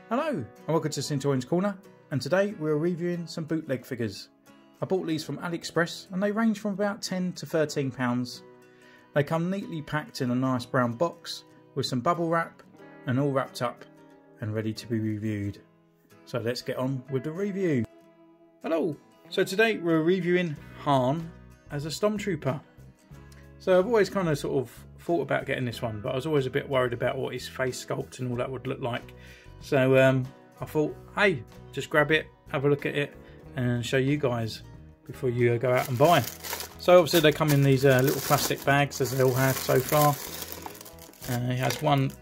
Hello and welcome to Centurion's Corner, and today we're reviewing some bootleg figures. I bought these from Aliexpress and they range from about £10 to £13. They come neatly packed in a nice brown box with some bubble wrap and all wrapped up and ready to be reviewed. So let's get on with the review. Hello! So today we're reviewing Han as a Stormtrooper. So I've always kind of sort of thought about getting this one, but I was always a bit worried about what his face sculpt and all that would look like. So I thought, hey, just grab it, have a look at it and show you guys before you go out and buy. So obviously they come in these little plastic bags, as they all have so far. He has one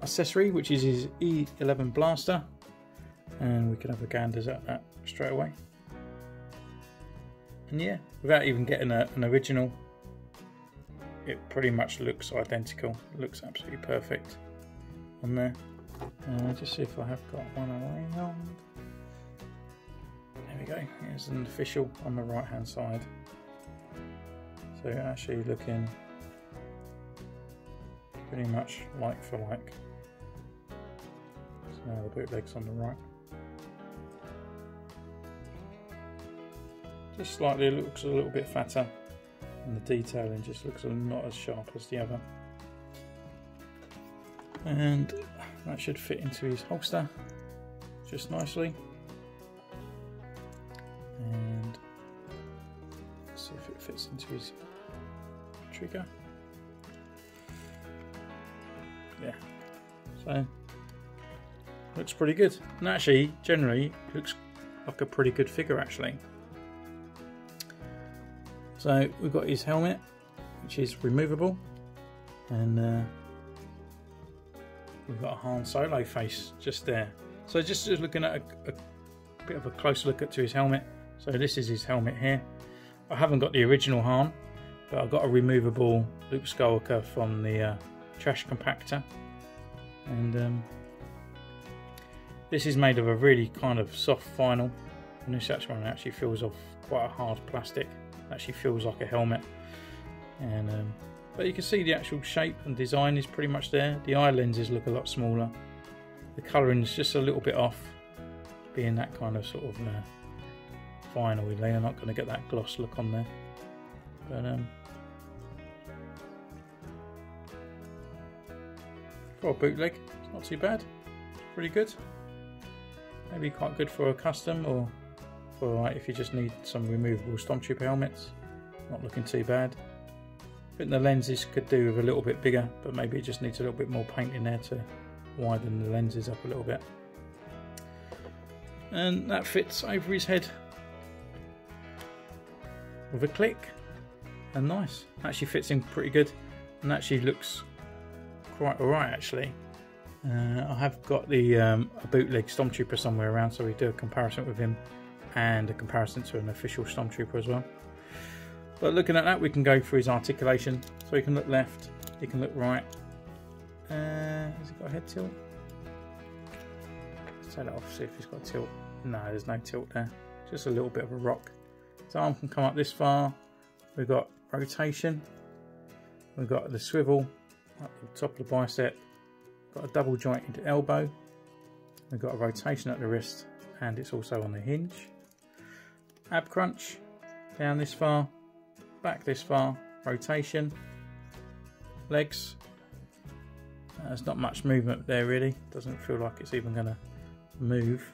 accessory, which is his E11 blaster, and we can have a gander at that straight away. And yeah, without even getting an original, it pretty much looks identical. It looks absolutely perfect on there. Just see if I have got one around. There we go. Here's an official on the right hand side. So actually looking pretty much like for like. So now the bootleg's on the right. Just slightly looks a little bit fatter, and the detailing just looks not as sharp as the other. And that should fit into his holster just nicely. And let's see if it fits into his trigger. Yeah, so looks pretty good, and actually generally looks like a pretty good figure actually. So we've got his helmet, which is removable, and we've got a Han Solo face just there. So just looking at a bit of a close look to his helmet. So this is his helmet here. I haven't got the original Han, but I've got a removable Luke Skywalker from the trash compactor. And this is made of a really kind of soft vinyl, and this one actually feels of quite a hard plastic. It actually feels like a helmet. And but you can see the actual shape and design is pretty much there. The eye lenses look a lot smaller. The colouring is just a little bit off, being that kind of sort of vinyl. They're not going to get that gloss look on there. But for a bootleg, it's not too bad. It's pretty good. Maybe quite good for a custom, or for like if you just need some removable Stormtrooper helmets. Not looking too bad. I think the lenses could do with a little bit bigger, but maybe it just needs a little bit more paint in there to widen the lenses up a little bit. And that fits over his head with a click, and nice. Actually fits in pretty good, and actually looks quite alright actually. I have got the a bootleg Stormtrooper somewhere around, so we do a comparison with him and a comparison to an official Stormtrooper as well. But looking at that, we can go through his articulation. So he can look left, he can look right. Has he got a head tilt? Let's take that off, see if he's got a tilt. No, there's no tilt there. Just a little bit of a rock. His arm can come up this far. We've got rotation. We've got the swivel up the top of the bicep. Got a double jointed elbow. We've got a rotation at the wrist, and it's also on the hinge. Ab crunch down this far. Back this far, rotation, legs. There's not much movement there really. Doesn't feel like it's even going to move.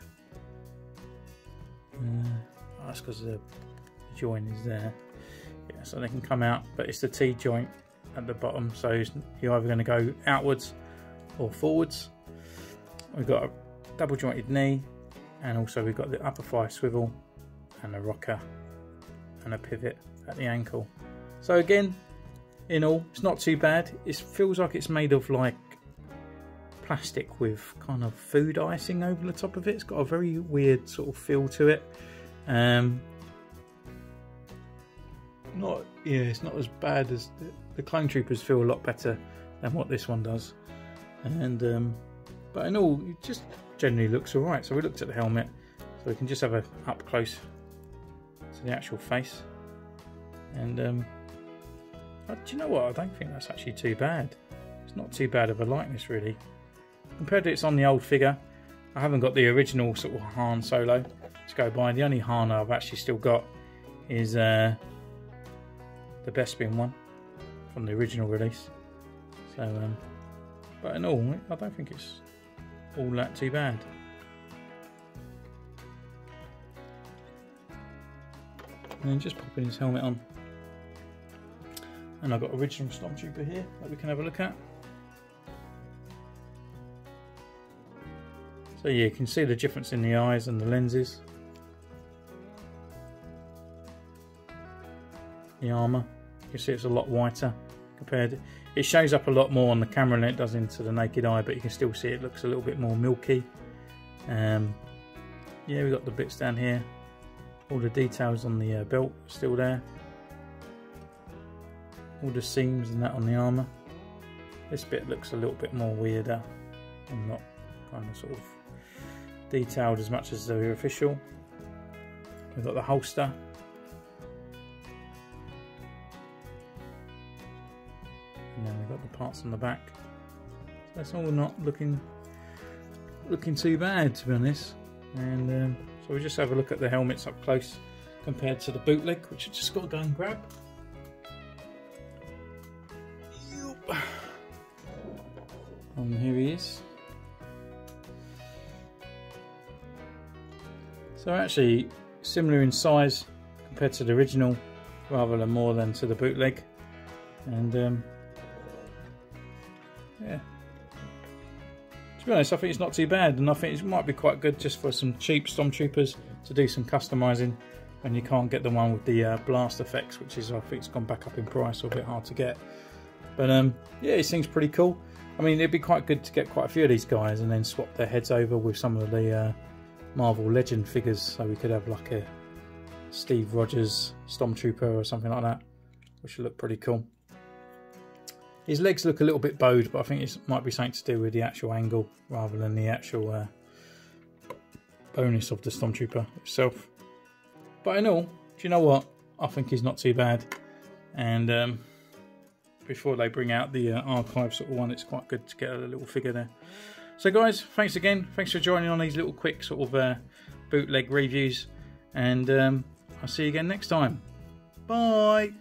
That's because the joint is there. Yeah, so they can come out, but it's the T joint at the bottom, so you're either going to go outwards or forwards. We've got a double jointed knee, and also we've got the upper thigh swivel and a rocker and a pivot at the ankle. So again, in all, it's not too bad. It feels like it's made of like plastic with kind of food icing over the top of it. It's got a very weird sort of feel to it. It's not as bad as the Clone Troopers. Feel a lot better than what this one does. And but in all, it just generally looks alright. So we looked at the helmet, so we can just have a up close to the actual face. And do you know what? I don't think that's actually too bad. It's not too bad of a likeness really. Compared to it's on the old figure, I haven't got the original sort of Han Solo to go by. The only Han I've actually still got is the Bespin one from the original release. So, but in all, I don't think it's all that too bad. And then just popping his helmet on. And I've got original Stormtrooper here that we can have a look at. So yeah, you can see the difference in the eyes and the lenses. The armour, you can see it's a lot whiter compared. It shows up a lot more on the camera than it does into the naked eye, but you can still see it looks a little bit more milky. Yeah, we've got the bits down here. All the details on the belt are still there. All the seams and that on the armour. This bit looks a little bit more weirder and not kind of sort of detailed as much as the official. We've got the holster. And then we've got the parts on the back. So it's all not looking too bad, to be honest. And so we'll just have a look at the helmets up close compared to the bootleg, which I just got to go and grab. And here he is. So actually similar in size compared to the original, rather than more than to the bootleg. And yeah, to be honest, I think it's not too bad, and I think it might be quite good just for some cheap Stormtroopers to do some customizing when you can't get the one with the blast effects, which is, I think it's gone back up in price, or a bit hard to get. But yeah, it seems pretty cool. I mean, it'd be quite good to get quite a few of these guys and then swap their heads over with some of the Marvel Legend figures, so we could have like a Steve Rogers Stormtrooper or something like that, which would look pretty cool. His legs look a little bit bowed, but I think it might be something to do with the actual angle rather than the actual bonus of the Stormtrooper itself. But in all, do you know what? I think he's not too bad. And before they bring out the archive sort of one, it's quite good to get a little figure there. So guys, thanks again. Thanks for joining on these little quick sort of bootleg reviews. And I'll see you again next time. Bye!